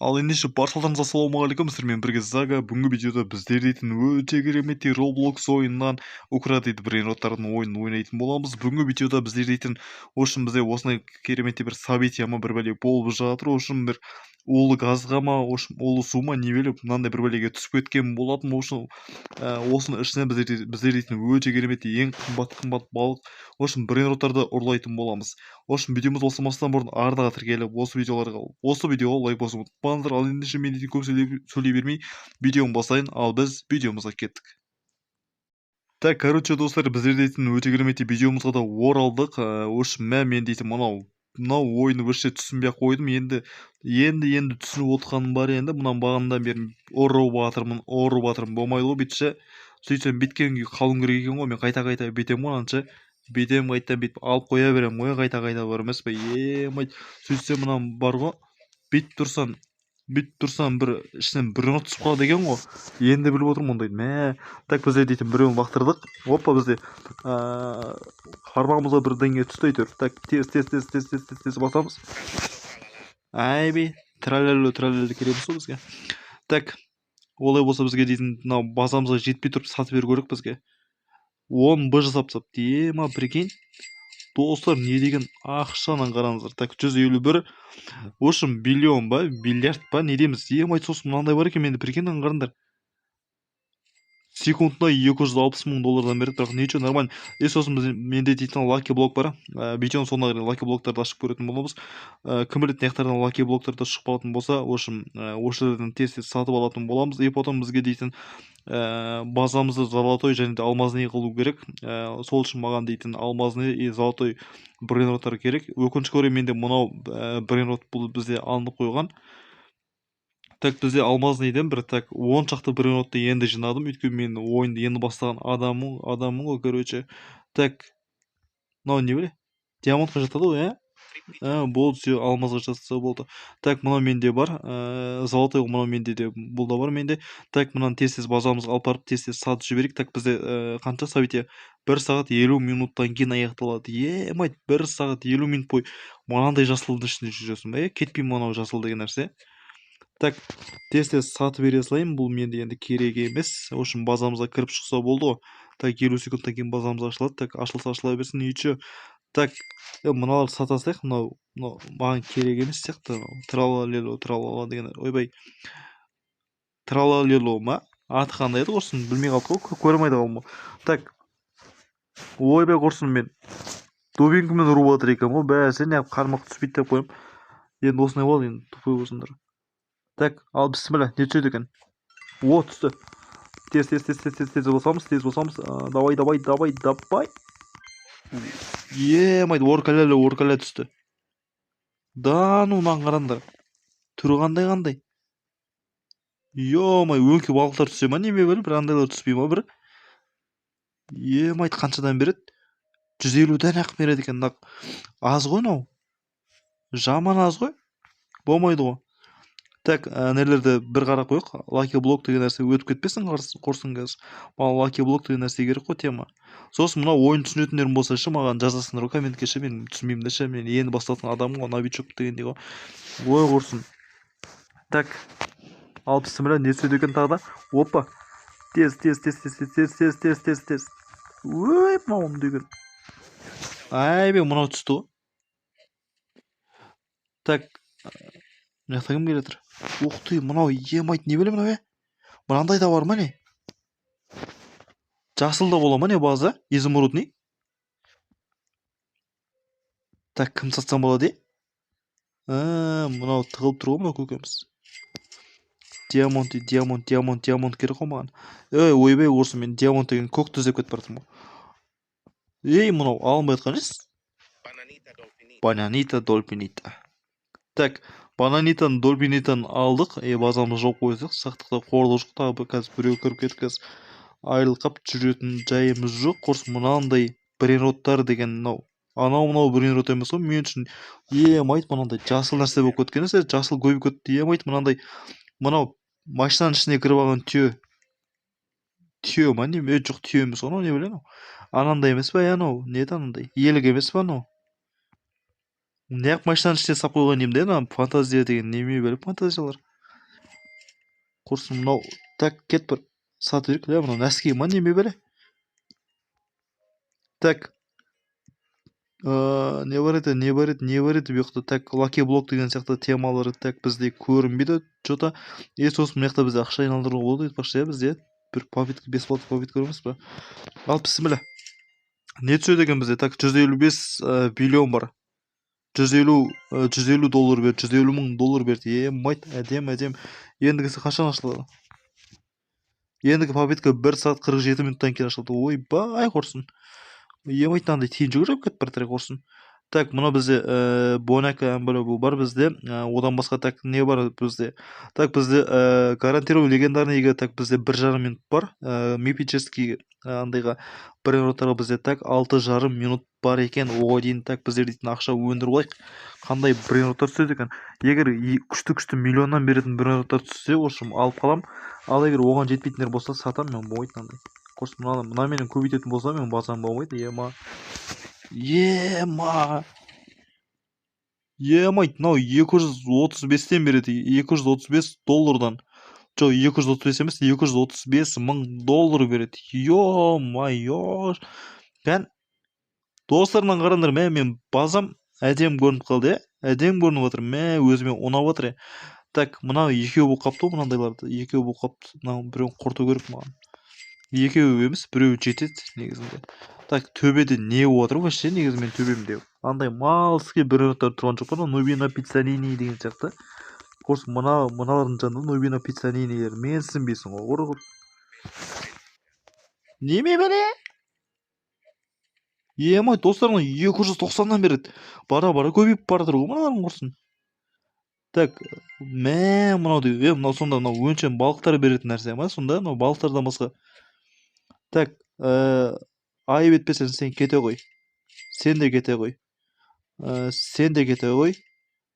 Ал ендеше баршаларыңызға ассалаумағалейкум, сіздермен бірге Зага. Бүгінгі видеода біздер дейтін өте керемет Roblox ойынынан Укра дейді брейнроттардың ойынын ойнайтын боламыз. Бүгінгі видеода біздер дейтін бізде осындай кереметте бір события ма бір бәле болып жатыр. бір улы газға ма, улы су ма не біліп мынандай бір бәлеге түсіп кеткен болатын. Осының ішіне біздер дейтін өте керемет ең қымбат балық брейнроттарды ұрлайтын боламыз. Видеомыз бастамастан бұрын ардаға тіркеліп, осы видеоға лайк басуды ұмытпаңыздар. Ал ендеше мен дейтін көп сөйлей бермей, видеоны бастайын, ал біз видеомызға кеттік. Так, короче, достар, біздер дейтін өте керемет видеомызға да оралдық. Мен дейтін мынау ойыны вообще түсінбей қойдым. Енді түсініп отырғаным бар енді. Мұнан бағанадан бері ұрып батырмын болмайды ғой бүйтсе. Сөйтсем биткенге қалуым керек екен ғой. Мен қайта бүйтемін ғой, анша бүйтем қайта бүйтіп алып қоя беремін ғой, қайта бар емес пе. Сөйтсем мынам бар ғой. Бүйтіп тұрсам бір ішінен бір түсіп қалады екен ғой. Енді біліп отырмын ондайды. Так, бізде дейтін біреуін лақтырдық. Опа, бізде қармағымызға бір деңге түсті әйтеуір. Так, тез басамыз. Тралялы кереміз ғой бізге. Так, олай болса бізге дейтін мынау базамызға жетпей тұрып сатып беру керек бізге. 10 б жасап дема, прикинь. Достар, не деген ақшаны қараңыздар. Так, 151 биллион ба, бильярд па, не дейміз? Сосын мынандай бар екен, менде прикинь, қараңдар. Секундына 260 мың доллардан береді, бірақ ничего, нормально. Сосын менде дейтін лаки блок бар. Видеоның соңына қарай лаки блоктарды ашып көретін боламыз. Кім біледі, наяқтардан лаки блоктарды шығып қалатын болса, осы жерден тез сатып алатын боламыз. Потом бізге дейтін базамызды золотой және де алмазный қылу керек. Сол үшін маған дейтін алмазный и золотой брейнроттар керек. Өкінішке орай менде мынау брейнрот бұл бізде алынып қойған. Так, бізде алмазнайден бір 10 шақты брейнротты енді жинадым. Өйткені мен ойынды енді бастаған адаммын ғой, короче. Так, мынау не біле? Диамантқа жатады ғой, болды, все, алмазға жатса болды. Так, мынау менде бар. Золотой мынау менде де, бұл да бар менде. Так, мынаны тез базамызға алып барып тез сатып жіберейік. Так, бізде қанша события? 1 сағат 50 минуттан кейін аяқталады. 1 сағат 50 минут бойы мынандай жасылдың ішінде жүресің бе? Кетпеймін мынау жасыл деген нәрсе. Так, тез сатып бере салайын. Бұл менде енді керек емес. Базамызға кіріп шықса болды ғой. Так, 50 секундтан кейін базамыз ашылады. Так, ашыла берсін, ничего. Так, мыналарды сата салайық. Мынау маған керек емес сияқты. Тралала деген. Ойбай. Тралалело ма? Аты қандай еді құрсын? Білмей қалдық қой. Көрмейді қалмы. Так. Ойбай құрсын, мен добингімен ұрып жатыр екен ғой. Бәсе, не қармақ түспейді деп қоям. Енді осындай болды, енді тупой болсындар. Так, ал бісміллә, не түседі екен? Түсті. Тез басамыз. Давай. Оркаля түсті. Да, мынаны қараңдар. Түрі қандай? Өңкей балықтар түсе ма, неме бір андайлар түспей ма бір? Қаншадан береді? 150-ден ақ береді екен. Аз ғой мынау. Жаман аз ғой. Болмайды ғой. Так, нелерді бір қарап қойық. Лаки блок деген нәрсе өтіп кетпесін құрсын қазір. Маған лаки блок деген нәрсе керек қой, тема. Сосын мына ойын түсінетіндерім болса маған жазасыңдар ғой комментке ше, мен түсінбеймін де мен енді бастатын адаммын ғой, новичок дегендей ғой. Ой құрсын. Так, ал бісміллә, не түседі екен тағы да? Опа. Тез. Ой, мынауым деген. Мынау түсті ғой. Так, мынақта кім келетір? Ух ты, мынау не білем мынау, мынандай да бар ма не? Жасылда бола ма не база? Изумрудный. Так, кім сатсам болады? Мынау тығылып тұр ғой, мынау көкеміз. Диамонт керек қой маған. Ойбай орсын, мен диамонт деген көкті іздеп кетіп бардым ғой. Мынау алынбай жатқан жес? Бананита долпинита. Так, бананитаны долпинитаны алдық. Базамыз жоқ қойдық. Сақтықта қорлы жоқ. Тағы қазір біреу кіріп кетіп қазір айырылқап жүретін жайымыз жоқ. Құрс мынандай брейнроттар деген мынау брейнрот емес қой. Мен үшін мынандай жасыл нәрсе болып кеткен. Жасыл көбейіп кетті. Мынандай мынау машинаның ішіне кіріп алған түйе ма не? Жоқ, түйе емес ғой, не білем. Анандай емес па, не еді анандай? Елік емес па анау? Неғып машинаның ішіне сап қойған деймін де, фантазия деген неме біліп фантазиялар. құрсын мынау. Так, кет бір сатып жіберейік. Мынау нәски ма неме бәле? Так, не бар еді бұл жақта. Так, лаки блок деген сияқты темалары так бізде көрінбейді что-то. Сосын мына жақта бізде ақша айналдыруға болады айтпақшы, иә, бізде бір попитка, бесплатный попитка көрмейсіз ба? Ал бісміллә. Не түседі екен бізде? Так, 155 миллион бар. 150 доллар бер, 150 мың доллар берді. Майт, әдем. Ендігісі қашан ашылады? Ендігі попитка 1 сағат 47 минуттан кейін ашылды. Ойбай құрсын. Емайт мынандай тиын жүгіріп кетіп бара құрсын. Так, мына бізде Бонака бұл бар бізде. Одан басқа так не бар бізде? Так, бізде гарантирую легендарныйға так бізде 1,5 минут бар. Мифический андайға брейнроттарға бізде так 6,5 минут бар екен. Оған дейін так біздер дейтін ақша өндіріп алайық. Қандай брейнроттар түседі екен? Егер күшті миллионнан беретін брейнроттар түссе, ошым алып қалам. Ал егер оған жетпейтіндер болса, сатам, мен болмайды мынандай. Құрсын, мына менен көбейтетін болса, мен базам болмайды. Емайт, мынау 235-тен береді. 235 доллардан. Жоқ, 235 емес, 235 мың доллар береді. Ё-майо. Кән достарымнан қараңдар, мен базам әдем көрініп қалды, әдем көрініп отыр. Өзіме ұнап отыр. Так, мынау екеу болып қапты, мынандайларды. Екеу болып қапты. Мынау біреуін құрту керек маған. Екеу емес, біреу жетеді негізінде. Так, төбеде не отыр вообще негізі мен төбемде? Андай малский брендтер тұрған жоқ па? Нубина пиццанини деген сияқты. Құрсын, мыналардың жанында Нубина пиццанинилер. Мен сінбейсің ғой, ұрғыр. Неме бәле? Емай, достарым 290-нан береді. Бара көбейіп бардыр ғой мыналарың құрсын. Так, мынау дейді. Мынау сонда мынау өңшең балықтар беретін нәрсе ма? Сонда мынау балықтардан басқа. Так, айып етпесең сен кете ғой. Сен де кете ғой.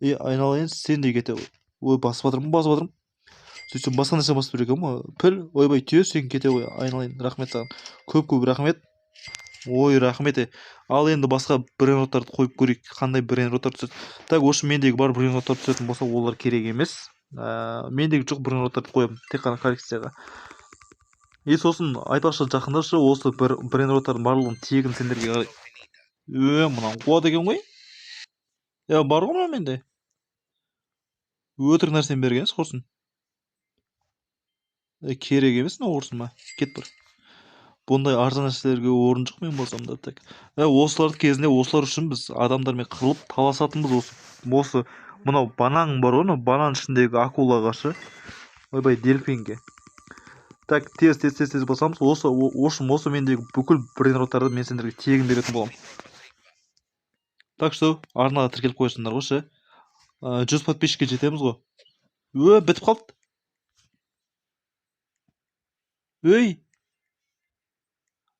Айналайын, сен де кете ғой. Ой, басып жатырмын. Сөйтсем басқа нәрсе басып берген ма? Піл, ойбай түйе, сен кете ғой. Айналайын, рахмет саған. Көп рахмет. Ой, рахмет. Ал енді басқа брейнроттарды қойып көрейік. Қандай брейнроттар түседі? Так, осы мендегі бар брейнроттар түсетін болса, олар керек емес. Мендегі жоқ брейнроттарды қоямын. Тек қана коллекцияға. Сосын айтпақшы жақындашы осы брейнроттардың барлығын тегін сендерге қарай. Мынау қуады екен ғой? Бар ғой мына менде. Өтірік нәрсені бергенсіз құрсын. Керек емес мынау құрсын ма? Кет бір. Бұндай арзан нәрселерге орын жоқ мен болсам да. Так. Осыларды кезінде осылар үшін біз адамдармен қырылып таласатынбыз. Осы мынау банан бар ғой, банан ішіндегі акула қарсы. Ойбай, дельфинге. Так, тез басамыз. Осы мендегі бүкіл брейнроттарды мен сендерге тегін беретін боламын. Так что, арнаға тіркеліп қойсыңдар ғой. 100 подписчикке жетеміз ғой. Бітіп қалды.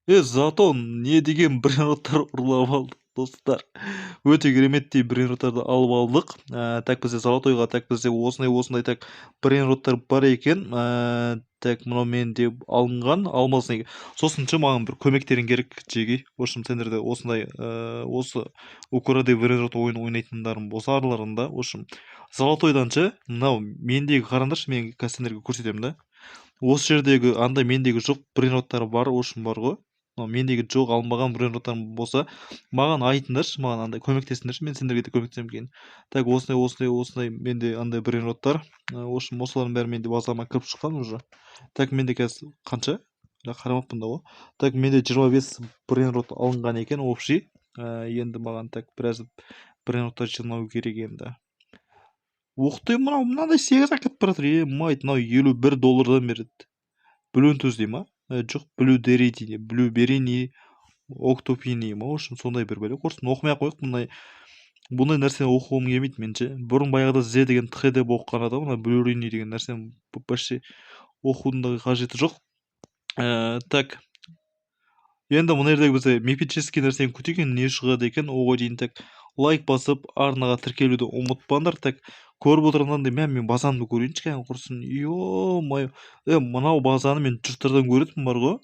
Зато не деген брейнроттар ұрлап алдық, достар. Өте кереметтей брейнроттарды алып алдық. Так, бізде золотойға, так, бізде осындай так брейнроттар бар екен. Так, мынау менде алынған, алмасын екен. Сосыншы маған бір көмектерін керек жеги. Ошым сендерде осындай осы укурады брейнрот ойын ойнайтындарым болса араларында. Ошым золотойданшы, мынау мендегі қараңдаршы, мен сендерге көрсетемін да. Осы жердегі андай мендегі жоқ брейнроттар бар, ошым бар ғой. Мендегі жоқ алынбаған брейнроттарым болса, маған айтыңдаршы, маған андай көмектесіңдерші, мен сендерге де көмектесем кейін. Так, осындай менде андай брейнроттар. Ошым осылардың бәрі менде базама кіріп шыққан уже. Так, менде қазір қанша? Қарамаппын да ғой. Так, менде 25 брейнрот алынған екен общий. Енді маған так біраз брейнроттар жинау керек енді. Уқты, мынандай 8 әкетіп баратыр. Майт, мынау 51 доллардан береді. Блюнтуз дей ма? Жоқ, блюберини, октопини ма? Ошым сондай бір бәле. Құрсын, оқымай қойық. Бұндай нәрсені оқуым келмейді менше. Бұрын баяғыда З деген Т деп оқыған адам, мына блюрини деген нәрсені вообще оқудың да қажеті жоқ. Так. Енді мына жердегі бізде мифический нәрсені күтейік, не шығады екен? Оған дейін так лайк басып, арнаға тіркелуді ұмытпаңдар. Так, көріп отырғаннан мен базаны көрейінші кәне құрсын. Ё-майо. Мынау базаны мен жұрттардан көретінмін бар ғой.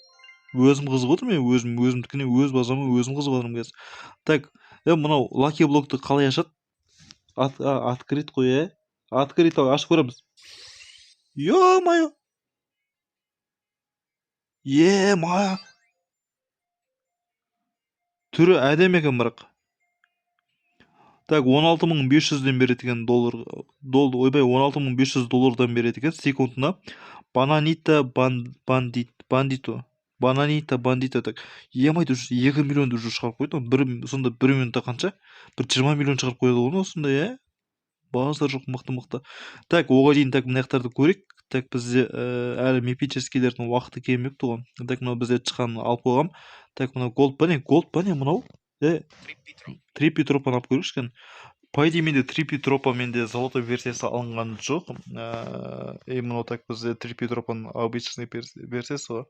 Өзім қызық отыр, мен өзімдікіне өз базамы өзім қызық отырмын қазір. Так, мынау лаки блокты қалай ашады? Открыть қой, Открыть, ашып көреміз. Ё-моё! Е-мое! Түрі әдемі екен бірақ. Так, 16.500-ден береді екен ойбай, 16.500 доллардан береді екен секундына. Бандито. Бананита бандито. Так, емайды уже 2 миллионды уже шығарып қойды. Сонда 1 минутта қанша? Бір 20 миллион шығарып қояды ғой осындай, базар жоқ, мықты. Так, оған дейін так мынаяқтарды көрейік. Так, бізде әлі мифическийлердің уақыты келмепті ғой. Так, мынау бізде шыққанын алып қойғам. Так, мынау голд па не мынау? Триппи тропаны алып көрейікші кәне. По идее менде триппи тропа менде золотой версиясы алынған жоқ. Мынау так бізде триппи тропаның обычный версиясы ғой.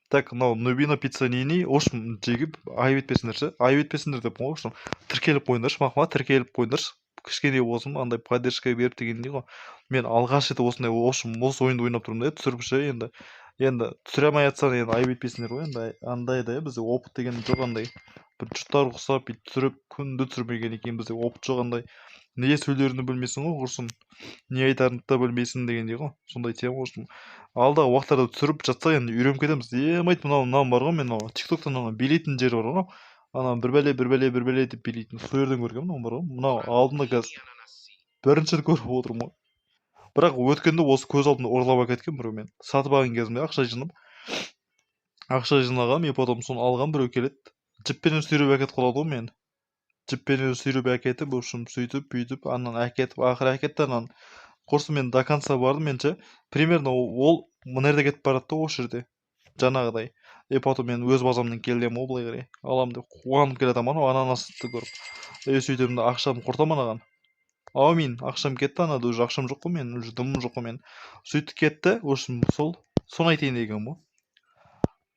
Так, мынау Нубино Пиццанини, в общем, жегіп айып етпесіңдер деп қой, в общем, тіркеліп қойыңдаршы, мақұл ма, тіркеліп қойыңдаршы, кішкене болсын, андай поддержка беріп дегендей ғой. Мен алғаш рет осындай, в общем, осы ойынды ойнап тұрмын да, түсіріп ше, енді түсіре алмай жатсаң енді айып етпейсіңдер ғой, енді андай да, бізде опыт деген жоқ, андай бір жұттар ұқсап бүйтіп түсіріп күнде түсірмегеннен кейін бізде опыт жоқ, андай не сөйлеріңді білмейсің ғой, құрсын не айтарыңды да білмейсің дегендей ғой, сондай тема. В общем, алдағы уақыттарда түсіріп жатсақ енді үйреніп кетеміз. Емайт, мынау бар ғой, мен мынау тиктоктан ана билейтін жері бар ғой, ана бір бәле деп билейтін, сол жерден көргенмін, мынау бар ғой, мынау алдында қазір бірінші рет көріп отырмын ғой. Бірақ өткенде осы көз алдымда ұрлап әкеткен біреу, мен сатып алған кезімде ақша жинағам, и потом соны алған біреу келеді, жіппенен сүйреп әкетіп қалады ғой мені. Жіппенен сүйреп әкетіп, в общем, сөйтіп бүйтіп анан әкетіп, ақыры әкетті, анан құрсын мен до конца бардым, мен ше примерно ол мына жерде кетіп барады да, осы жерде жаңағыдай. И потом мен өз базамнан келдім ғой, былай қарай алам деп қуанып келе жатамын ғой ананасты көріп. Сөйтемін де ақшамды құртамын анаған. Аумин, ақшам кетті, анада уже ақшам жоқ қой, мен уже дымым жоқ қой, мен сөйтіп кетті. В общем, соны айтайын дегенмін ғой.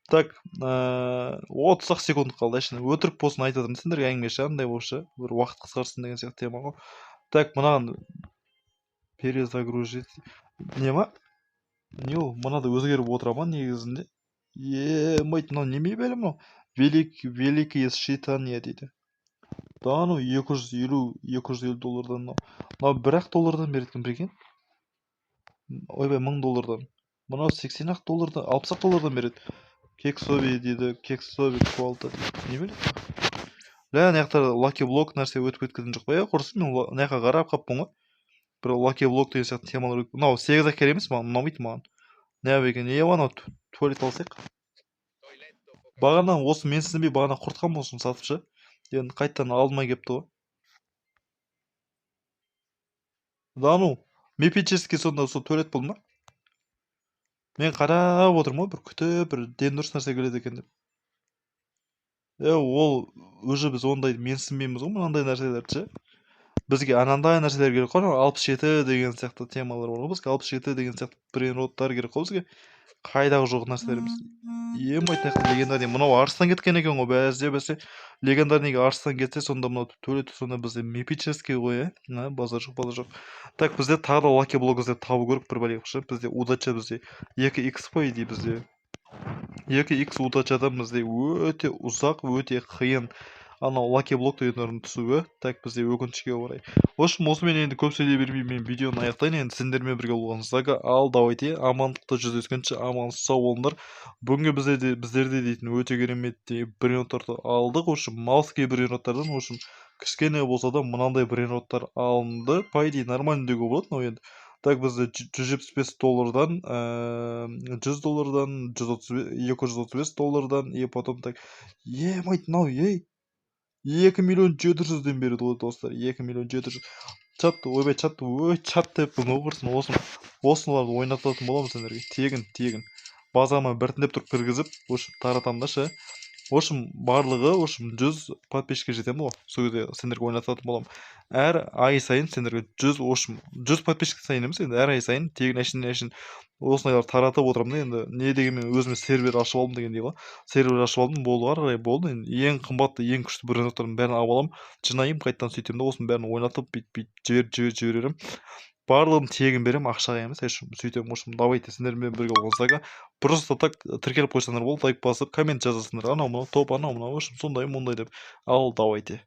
Так, 30 секунд қалды, әшейін өтірік болсын айтып жатырмын сендерге, әңгіме ше, андай болып ше, бір уақыт қысқарсын деген сияқты тема ғой. Так, мынаған перезагрузить не ма, не ол мынада өзгеріп отыра ма негізінде? Емайт, мынау неме бәле мынау? Великие считания дейді. Да ну 250 доллардан, мынау 1-ақ доллардан береді екен, прикинь. Ойбай, 1000 доллардан. Мынау 80-ақ доллардан, 60-ақ доллардан береді. Кексови дейді, кексови квалта дейді. Не біледі? Ля, мынаяқта лаки блок нәрсе өтіп кеткен жоқ па? Құрсын мен мына жаққа қарап қаппын ғой. Бір лаки блок деген сияқты темалар. Мынау 8-ақ керек емес, маған ұнамайды маған. Не екен, анау туалет алсақ. Бағана осы мен сенбей бағана құртқан болсын сатыпшы. Енді қайттан алдыма келіпті ғой. Да ну, мифический сонда сол туалет болды ма? Мен қарап отырмын ғой, бір күтіп, бір ден дұрыс нәрсе келеді екен деп. Ол уже біз ондай менсінбейміз ғой, мынандай нәрселерді ше. Бізге анандай нәрселер керек қой, 67 деген сияқты темалар бар ғой, бізге 67 деген сияқты брейнроттар керек қой бізге. Қайдағы жоқ нәрселеріміз. Емайт, легендарный, мынау арыстан кеткен екен ғой, бәсе легендарныйға арыстан кетсе, сонда мынау төлет, сонда бізде мифический ғой, базар жоқ. Так, бізде тағы да лаки блок іздеп табу керек, бір бәле ше, бізде удача, бізде 2x по идее, бізде 2x удачадан бізде өте ұзақ, өте қиын анау лаки блок дегендердің түсуі. Так, бізде өкінішке орай. В общем, осымен енді көп сөйлей бермеймін, мен видеоны аяқтайын. Енді сендермен бірге болғаныңызға ал давайте, амандықта жүздескенше аман сау болыңдар. Бүгінгі біздерде дейтін өте керемет брейнроттарды алдық. В общем, малский брейнроттардан, в общем, кішкене болса да мынандай брейнроттар алынды. По идее нормально деуге болады, но енді так бізде 175 доллардан, 100 доллардан, 235 доллардан, и потом так, емайт, мынау, 2 миллион 700-ден береді ғой достар, 2 миллион 700. Чатты, ойбай, чат деп бұны құрсын, осыныларды ойнататын боламын сендерге, тегін. Базама біртіндеп тұрып кіргізіп, таратамын да ше. В общем, барлығы, 100 подписчикке жетемін ғой, сол кезде сендерге ойнататын боламын. Әр ай сайын сендерге 100 подписчик сайын емес, енді әр ай сайын тегін әшін осындайлар таратып отырамын да, енді не дегенмен өзіме сервер ашып алдым дегендей ғой. Сервер ашып алдым, болды, ары қарай болды. Енді ең қымбатты, ең күшті брендтердің бәрін алып аламын, жинаймын, қайттан сөйтемін да, осының бәрін ойнатып, бүйтіп жіберемін. Барлығын тегін беремін, ақшаға емес, сөйтемін. В общем, давайте сендермен бірге болғаныңызға. Просто так тіркеліп қойсаңдар болды, лайк басып, коммент жазасыңдар. Анау мынау топ, анау мынау, в общем, сондай мұндай деп. Ал давайте.